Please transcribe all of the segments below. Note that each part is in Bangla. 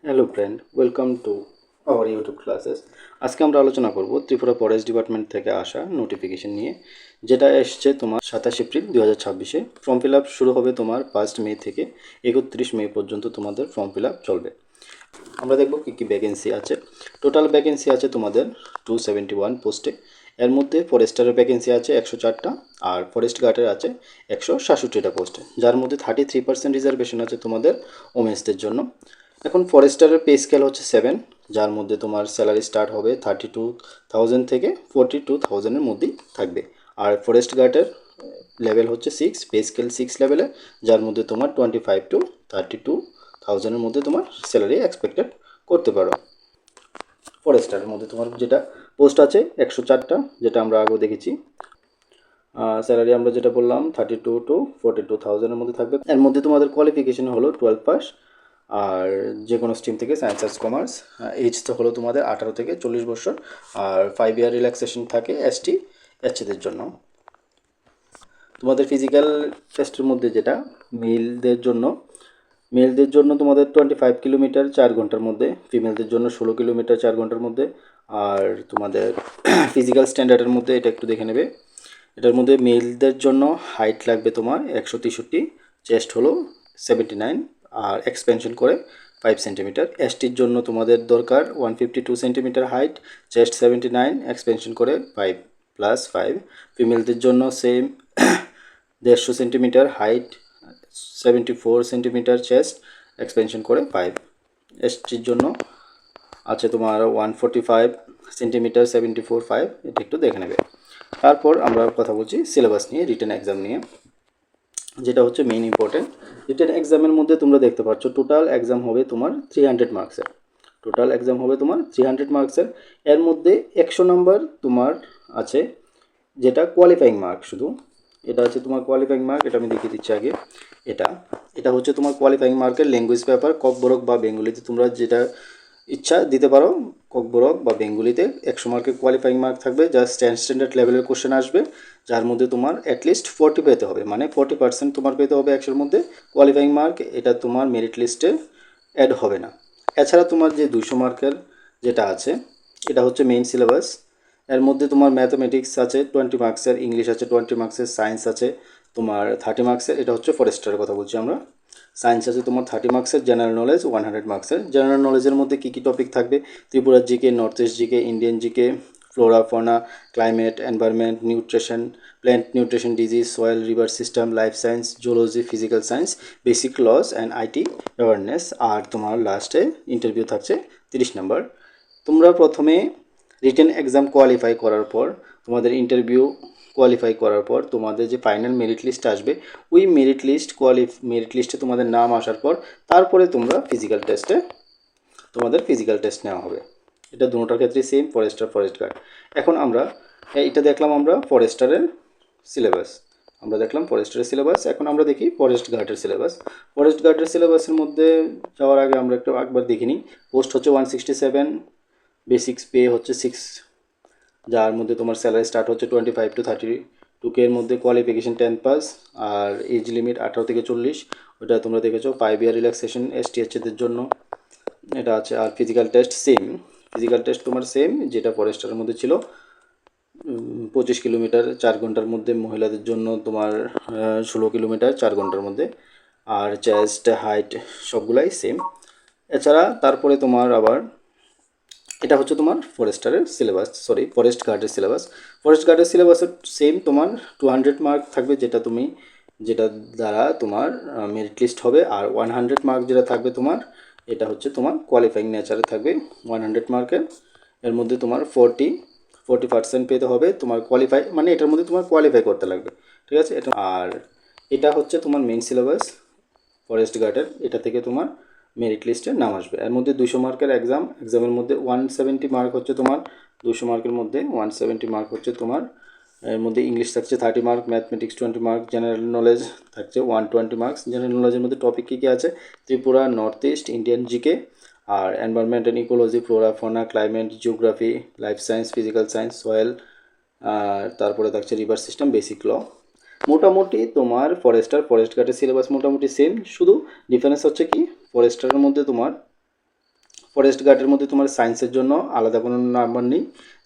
Hello friend, welcome to our YouTube classes. আজকে আমরা আলোচনা করব ত্রিপুরা ফরেস্ট ডিপার্টমেন্ট থেকে আসা নোটিফিকেশন নিয়ে, যেটা এসছে তোমার 27 এপ্রিল 2026-এ। ফর্ম ফিল আপ শুরু হবে তোমার 1 মে থেকে 31 মে পর্যন্ত তোমাদের ফর্ম ফিল আপ চলবে। আমরা দেখব কী কী ভ্যাকেন্সি আছে। টোটাল ভ্যাকেন্সি আছে তোমাদের 271 পোস্টে। এর মধ্যে ফরেস্টারের ভ্যাকেন্সি আছে 104টা, আর ফরেস্ট গার্ডের আছে 167টা পোস্টে, যার মধ্যে 33% রিজার্ভেশন আছে তোমাদের ওমেন্সদের জন্য। এখন ফরেস্টারের পে স্কেল হচ্ছে 7, যার মধ্যে তোমার স্যালারি স্টার্ট হবে 32,000 থেকে 42,000-এর মধ্যেই থাকবে। আর ফরেস্ট গার্ডের লেভেল হচ্ছে 6, পে স্কেল 6 লেভেলে, যার মধ্যে তোমার 25 to 32,000-এর মধ্যে তোমার স্যালারি এক্সপেক্টেড করতে পারো। ফরেস্টারের মধ্যে তোমার যেটা পোস্ট আছে 104টা, যেটা আমরা আগেও দেখেছি। স্যালারি আমরা যেটা বললাম 32 to 42,000-এর মধ্যে থাকবে। এর মধ্যে তোমাদের কোয়ালিফিকেশন হলো 12 পাস, আর যে কোনো স্ট্রিম থেকে সায়েন্স আর্টস কমার্স। এজ তো হলো তোমাদের 18 থেকে 40 বছর, আর 5 ইয়ার রিল্যাক্সেশন থাকে এসটি এসসিদের জন্য। তোমাদের ফিজিক্যাল টেস্টের মধ্যে যেটা মেলদের জন্য তোমাদের 25 কিলোমিটার 4 ঘন্টার মধ্যে, ফিমেলদের জন্য 16 কিলোমিটার 4 ঘন্টার মধ্যে। আর তোমাদের ফিজিক্যাল স্ট্যান্ডার্ডের মধ্যে এটা একটু দেখে নেবে। এটার মধ্যে মেলদের জন্য হাইট লাগবে তোমার 163, চেস্ট হলো 79, আর এক্সপেনশন করে 5 সেন্টিমিটার। এসটির জন্য তোমাদের দরকার 152 সেন্টিমিটার হাইট, চেস্ট 79, এক্সপেনশন করে 5+5। ফিমেলদের জন্য same 150 centimetre height, 74 centimetre chest, expansion করে 5। এসটির জন্য আছে তোমার 145 সেন্টিমিটার, 74/5, এটা একটু দেখে নেবে। তারপর আমরা কথা বলছি সিলেবাস নিয়ে, রিটেন এক্সাম নিয়ে, যেটা হচ্ছে মেইন ইম্পর্টেন্ট। রিটেন এক্সামের মধ্যে তোমরা দেখতে পাচ্ছ টোটাল এক্সাম হবে তোমার 300 মার্কসের। টোটাল এক্সাম হবে তোমার 300 মার্কসের। এর মধ্যে 100 নাম্বার তোমার আছে যেটা কোয়ালিফাইং মার্ক শুধু। এটা হচ্ছে তোমার কোয়ালিফাইং মার্ক, এটা আমি দেখিয়ে দিচ্ছি আগে। এটা এটা হচ্ছে তোমার কোয়ালিফাইং মার্কের ল্যাঙ্গুয়েজ পেপার, ককবরক বা বেঙ্গলিতে তোমরা যেটা ইচ্ছা দিতে পারো। ককবরক বা বেঙ্গলিতে 100 মার্কের কোয়ালিফাইং মার্ক থাকবে, যা স্ট্যান্ডার্ড লেভেলের কোশ্চেন আসবে, যার মধ্যে তোমার অ্যাটলিস্ট 40 পেতে হবে, মানে 40% তোমার পেতে হবে 100-এর মধ্যে কোয়ালিফাইং মার্ক। এটা তোমার মেরিট লিস্টে অ্যাড হবে না। এছাড়া তোমার যে 200 মার্কের যেটা আছে, এটা হচ্ছে মেইন সিলেবাস। এর মধ্যে তোমার ম্যাথামেটিক্স আছে 20 মার্কসের, ইংলিশ আছে 20 মার্কসের, সায়েন্স আছে তোমার 30 মার্কসের। এটা হচ্ছে ফরেস্টারের কথা বলছি আমরা। সায়েন্স আছে তোমার 30 মার্কসের, জেনারেল নলেজ 100 মার্কসের। জেনারেল নলেজের মধ্যে কী কী টপিক থাকবে? ত্রিপুরার GK, north east GK, Indian GK, flora fauna, climate, environment, nutrition, plant nutrition, disease, soil, river system, life science, zoology, physical science, basic laws and IT awareness. আর তোমার লাস্টে ইন্টারভিউ থাকছে 30 নাম্বার। তোমরা প্রথমে রিটেন এক্সাম কোয়ালিফাই করার পর, তোমাদের ইন্টারভিউ কোয়ালিফাই করার পর তোমাদের যে ফাইনাল মেরিট লিস্ট আসবে, ওই মেরিট লিস্টে তোমাদের নাম আসার পর তারপরে তোমরা তোমাদের ফিজিক্যাল টেস্ট নেওয়া হবে। এটা দুটোটার ক্ষেত্রে সেম, ফরেস্ট গার্ড। এখন আমরা এটা দেখলাম আমরা ফরেস্টারের সিলেবাস। এখন আমরা দেখি ফরেস্ট গার্ডের সিলেবাস। ফরেস্ট গার্ডের সিলেবাসের মধ্যে যাওয়ার আগে আমরা একবার দেখে নিই। পোস্ট হচ্ছে 167, বেসিক্স পে হচ্ছে 6, যার মধ্যে তোমার স্যালারি স্টার্ট হচ্ছে 25 to 32K এর মধ্যে, কোয়ালিফিকেশন 10 পাস, আর এজ লিমিট 18 থেকে 40। ওটা তোমরা দেখেছো। 5 ইয়ার রিল্যাক্সেশন এসটিএইচদের জন্য এটা আছে। আর ফিজিক্যাল টেস্ট তোমার সেম যেটা ফরেস্টারের মধ্যে ছিল, 25 কিলোমিটার 4 ঘন্টার মধ্যে, মহিলাদের জন্য তোমার 16 কিলোমিটার 4 ঘন্টার মধ্যে। আর চেস্ট, হাইট সবগুলাই সেম। এছাড়া তারপরে তোমার আবার এটা হচ্ছে তোমার ফরেস্ট গার্ডের সিলেবাস। ফরেস্ট গার্ডের সিলেবাসের সেম তোমার 200 মার্ক থাকবে, যেটা দ্বারা তোমার মেরিট লিস্ট হবে। আর 100 মার্ক যেটা থাকবে তোমার, এটা হচ্ছে তোমার কোয়ালিফাইং নেচারে থাকবে 100 মার্কের। এর মধ্যে তোমার 40% পেতে হবে তোমার কোয়ালিফাই, মানে এটার মধ্যে তোমার কোয়ালিফাই করতে লাগবে, ঠিক আছে। আর এটা হচ্ছে তোমার মেইন সিলেবাস ফরেস্ট গার্ডের। এটা থেকে তোমার মেরিট লিস্টে নাম আসবে। এর মধ্যে 200 মার্কের এক্সামের মধ্যে 170 মার্ক হচ্ছে তোমার, 200 মার্কের মধ্যে 170 মার্ক হচ্ছে তোমার। এর মধ্যে ইংলিশ থাকছে 30 mark, mathematics 20 mark, general knowledge থাকছে 120 মার্কস। জেনারেল নলেজের মধ্যে টপিক কী কী আছে? Tripura, north east, Indian GK, আর environment and ecology, flora fauna, climate, geography, life science, physical science, soil, আর তারপরে থাকছে রিভার সিস্টেম, বেসিক ল। মোটামুটি তোমার ফরেস্ট গার্ডের সিলেবাস মোটামুটি সেম, শুধু ডিফারেন্স হচ্ছে কি ফরেস্টারের মধ্যে তোমার ফরেস্ট গার্ডের মধ্যে তোমার সায়েন্সের জন্য আলাদা কোনো নাম্বার নেই,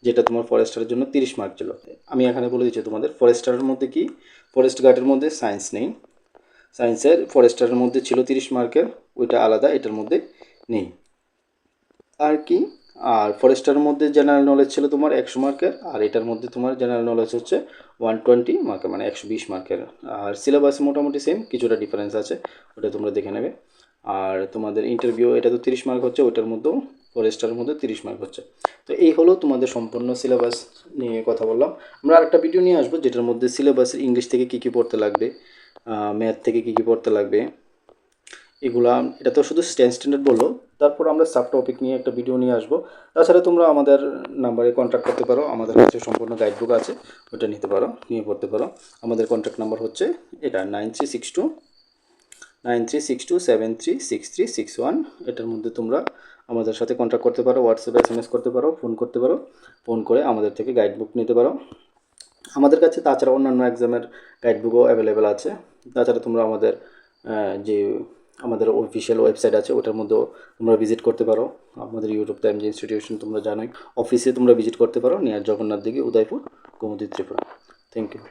যেটা তোমার ফরেস্টারের জন্য 30 মার্ক ছিল। আমি এখানে বলে দিচ্ছি তোমাদের ফরেস্টারের মধ্যে কি, ফরেস্ট গার্ডের মধ্যে সায়েন্স নেই, সায়েন্সের ফরেস্টারের মধ্যে ছিল 30 মার্কের, ওইটা আলাদা, এটার মধ্যে নেই। আর কি, আর ফরেস্টারের মধ্যে জেনারেল নলেজ ছিল তোমার 100 মার্কের, আর এটার মধ্যে তোমার জেনারেল নলেজ হচ্ছে 120 মার্কের, মানে 120 মার্কের। আর সিলেবাস মোটামুটি সেম, কিছুটা ডিফারেন্স আছে, ওটা তোমরা দেখে নেবে। আর তোমাদের ইন্টারভিউ এটা তো 30 মার্ক হচ্ছে, ওটার মধ্যেও ফরেস্টারের মধ্যে 30 মার্ক হচ্ছে। তো এই হলো তোমাদের সম্পূর্ণ সিলেবাস নিয়ে কথা বললাম। আমরা আরেকটা ভিডিও নিয়ে আসবো যেটার মধ্যে সিলেবাসের ইংলিশ থেকে কী কী পড়তে লাগবে, ম্যাথ থেকে কী কী পড়তে লাগবে এগুলা। এটা তো শুধু স্ট্যান্ডার্ড বললো, তারপর আমরা সাব টপিক নিয়ে একটা ভিডিও নিয়ে আসবো। তাছাড়া তোমরা আমাদের নাম্বারে কন্ট্যাক্ট করতে পারো, আমাদের কাছে সম্পূর্ণ গাইডবুক আছে, ওটা নিতে পারো, নিয়ে পড়তে পারো। আমাদের কন্ট্যাক্ট নাম্বার হচ্ছে এটা 9362736361। এটার মধ্যে তোমরা আমাদের সাথে কন্ট্যাক্ট করতে পারো, হোয়াটসঅ্যাপে SMS করতে পারো, ফোন করতে পারো, ফোন করে আমাদের থেকে গাইডবুক নিতে পারো। আমাদের কাছে তাছাড়া অন্যান্য এক্সামের গাইডবুকও অ্যাভেলেবেল আছে। তাছাড়া তোমরা আমাদের যে আমাদের অফিসিয়াল ওয়েবসাইট আছে ওটার মধ্যেও তোমরা ভিজিট করতে পারো। আমাদের ইউটিউব টাইম যে ইনস্টিটিউশন তোমরা জানোই, অফিসে তোমরা ভিজিট করতে পারো, near Jagannath Dighi, Udaipur, Gomati, Tripura. Thank you.